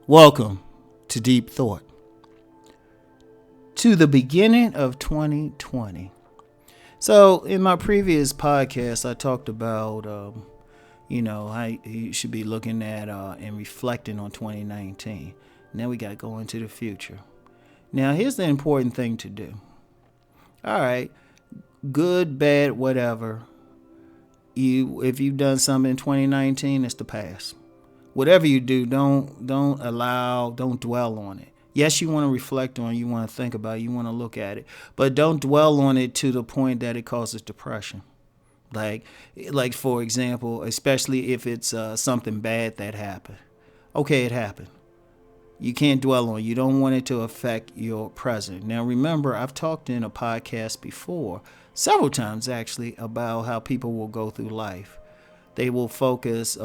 Welcome to Deep Thought. To the beginning of 2020. So in my previous podcast, I talked about, how you should be looking at and reflecting on 2019. Now we got to go into the future. Now, here's the important thing to do. All right, good, bad, whatever. If you've done something in 2019, it's the past. Whatever you do, don't dwell on it. Yes, you want to reflect on it, you want to think about it, you want to look at it, but don't dwell on it to the point that it causes depression. Like for example, especially if it's something bad that happened. Okay, it happened. You can't dwell on it. You don't want it to affect your present. Now, remember, I've talked in a podcast before, several times actually, about how people will go through life. They will focus.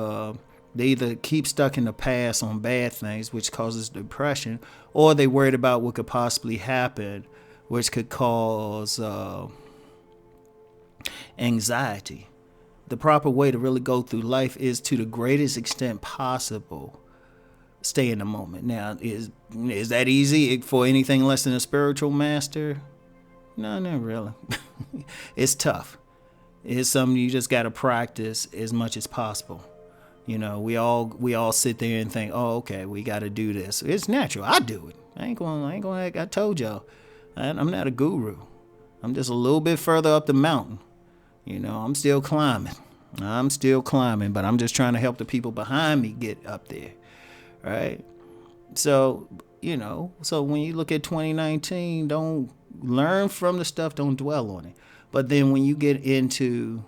They either keep stuck in the past on bad things, which causes depression, or they worried about what could possibly happen, which could cause anxiety. The proper way to really go through life is, to the greatest extent possible, stay in the moment. Now, is that easy for anything less than a spiritual master? No, not really. It's tough. It's something you just got to practice as much as possible. You know, we all sit there and think, oh, okay, we got to do this. It's natural. I do it. I ain't going. I told y'all, I'm not a guru. I'm just a little bit further up the mountain. You know, I'm still climbing, but I'm just trying to help the people behind me get up there, right? So, so when you look at 2019, don't learn from the stuff, don't dwell on it. But then when you get into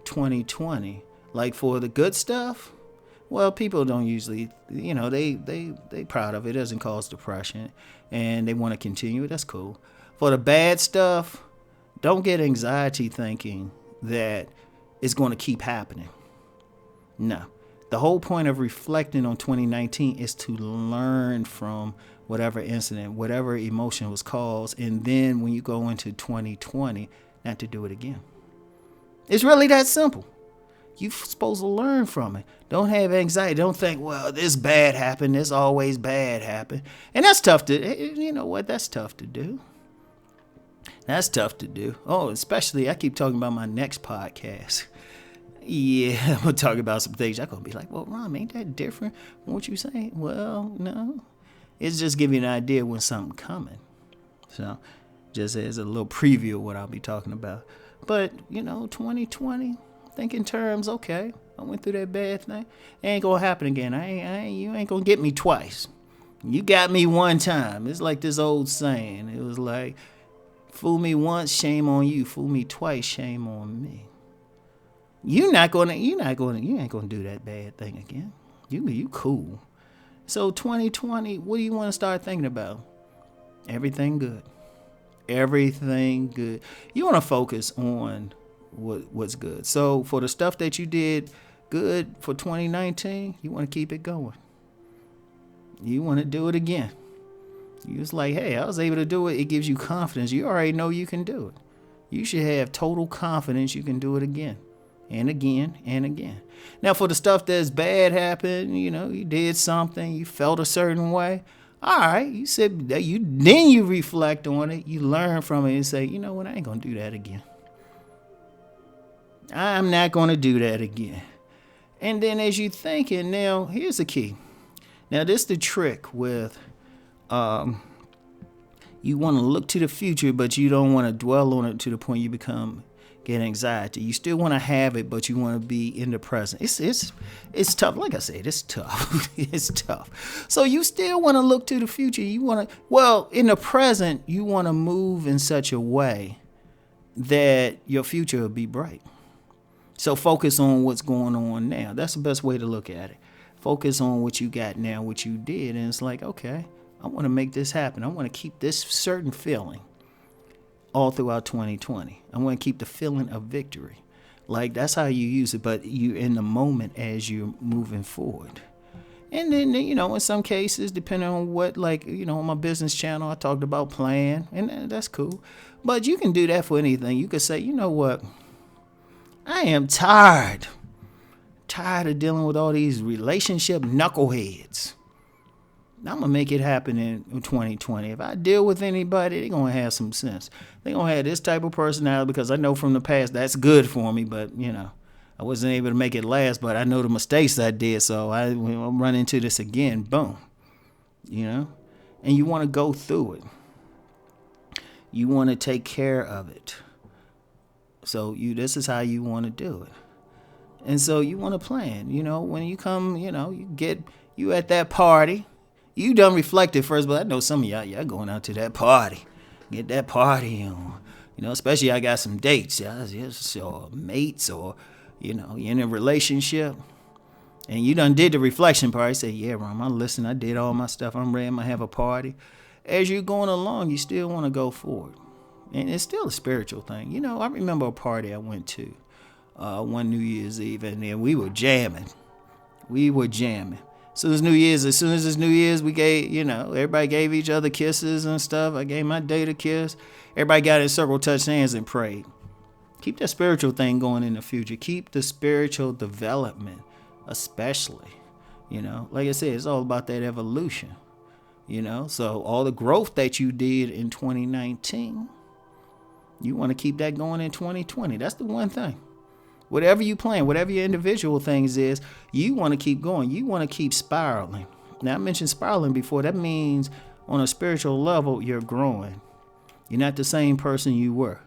2020, like for the good stuff, well, people don't usually, they proud of it. It doesn't cause depression and they want to continue it. That's cool. For the bad stuff, don't get anxiety thinking that it's going to keep happening. No. The whole point of reflecting on 2019 is to learn from whatever incident, whatever emotion was caused, and then when you go into 2020, not to do it again. It's really that simple. You're supposed to learn from it. Don't have anxiety. Don't think, well, this bad happened. This always bad happened. And that's tough to, you know what? That's tough to do. That's tough to do. Oh, especially, I keep talking about my next podcast. Yeah, I'm going to talk about some things. I'm going to be like, well, Rom, ain't that different from what you saying? Well, no. It's just giving you an idea when something coming. So, just as a little preview of what I'll be talking about. But, 2020... think in terms, okay, I went through that bad thing. It ain't gonna happen again. You ain't gonna get me twice. You got me one time. It's like this old saying. It was like, fool me once, shame on you. Fool me twice, shame on me. You ain't gonna do that bad thing again. You cool. So 2020, what do you want to start thinking about? Everything good. Everything good. You want to focus on what's good. So for the stuff that you did good for 2019, you want to keep it going. You want to do it again. You was like, hey, I was able to do it. It gives you confidence. You already know you can do it. You should have total confidence you can do it again and again and again. Now for the stuff that's bad happened, you did something, you felt a certain way. All right, you said that you reflect on it, you learn from it and say, you know what, I ain't gonna do that again. I'm not going to do that again. And then as you thinking, now, here's the key. Now, this is the trick with, you want to look to the future, but you don't want to dwell on it to the point you get anxiety. You still want to have it, but you want to be in the present. It's tough. Like I said, it's tough. It's tough. So you still want to look to the future. In the present, you want to move in such a way that your future will be bright. So focus on what's going on now. That's the best way to look at it. Focus on what you got now, what you did. And it's like, okay, I want to make this happen. I want to keep this certain feeling all throughout 2020. I want to keep the feeling of victory. Like, that's how you use it. But you're in the moment as you're moving forward. And then, in some cases, depending on what, like, on my business channel, I talked about plan, and that's cool. But you can do that for anything. You could say, you know what? I am tired of dealing with all these relationship knuckleheads. I'm going to make it happen in 2020. If I deal with anybody, they're going to have some sense. They're going to have this type of personality, because I know from the past that's good for me, but, I wasn't able to make it last, but I know the mistakes I did, so I'm run into this again. Boom. And you want to go through it. You want to take care of it. So this is how you want to do it. And so you want to plan. When you come, you at that party. You done reflected first, but I know some of y'all going out to that party. Get that party on. Especially I got some dates, or mates, or, you're in a relationship. And you done did the reflection part. You say, yeah, Rom, I listened. I did all my stuff. I'm ready. I'm going to have a party. As you're going along, you still want to go forward. And it's still a spiritual thing. I remember a party I went to one New Year's Eve, and then we were jamming. As soon as it's New Year's, we gave, everybody gave each other kisses and stuff. I gave my date a kiss. Everybody got in a circle, touched hands, and prayed. Keep that spiritual thing going in the future. Keep the spiritual development, especially. Like I said, it's all about that evolution. So all the growth that you did in 2019, you want to keep that going in 2020. That's the one thing. Whatever you plan, whatever your individual things is, you want to keep going. You want to keep spiraling. Now, I mentioned spiraling before. That means on a spiritual level, you're growing. You're not the same person you were.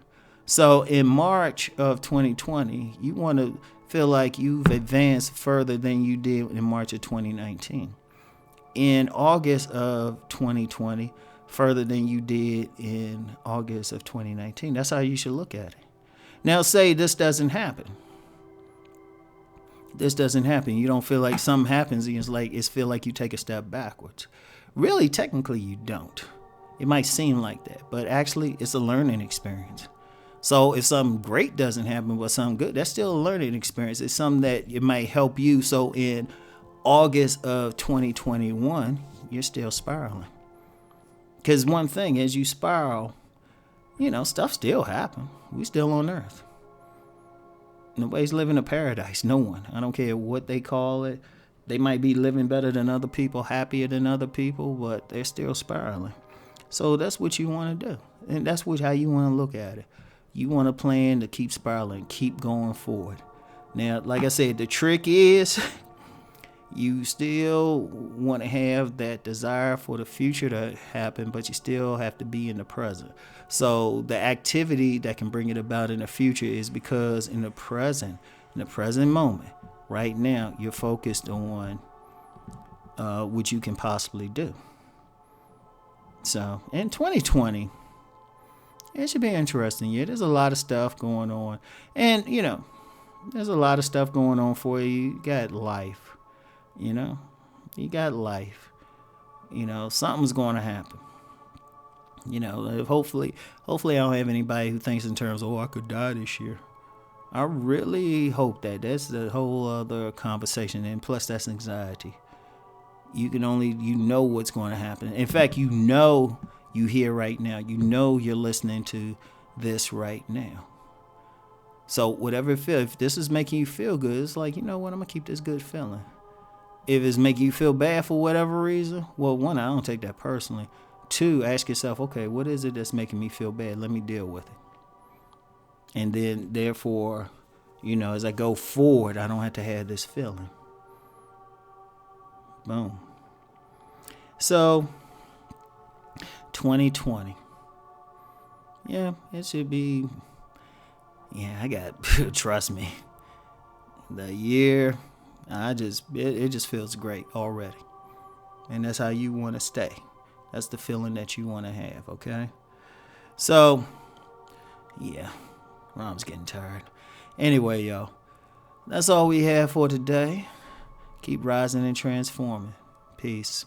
So in March of 2020, you want to feel like you've advanced further than you did in March of 2019. In August of 2020, further than you did in August of 2019. That's how you should look at it. Now, say this doesn't happen. You don't feel like something happens. It's feel like you take a step backwards. Really, technically, you don't. It might seem like that, but actually, it's a learning experience. So if something great doesn't happen, but something good, that's still a learning experience. It's something that it might help you. So in August of 2021, you're still spiraling. Because one thing, as you spiral, stuff still happen. We still on Earth. Nobody's living a paradise. No one. I don't care what they call it. They might be living better than other people, happier than other people, but they're still spiraling. So that's what you want to do. And that's how you want to look at it. You want to plan to keep spiraling, keep going forward. Now, like I said, the trick is you still want to have that desire for the future to happen, but you still have to be in the present. So the activity that can bring it about in the future is because in the present moment, right now, you're focused on what you can possibly do. So in 2020, it should be interesting. Yeah, there's a lot of stuff going on. And, there's a lot of stuff going on for you. You got life. You got life. Something's going to happen. Hopefully I don't have anybody who thinks in terms of, I could die this year. I really hope that. That's a whole other conversation. And plus, that's anxiety. You know what's going to happen. In fact, you hear right now. You're listening to this right now. So whatever it feels, if this is making you feel good, it's like, I'm going to keep this good feeling. If it's making you feel bad for whatever reason, well, one, I don't take that personally. Two, ask yourself, okay, what is it that's making me feel bad? Let me deal with it. And then, therefore, as I go forward, I don't have to have this feeling. Boom. So, 2020. Yeah, it should be. Yeah, trust me. The year, it just feels great already. And that's how you want to stay. That's the feeling that you want to have, okay? So, yeah, Rom's getting tired. Anyway, y'all, that's all we have for today. Keep rising and transforming. Peace.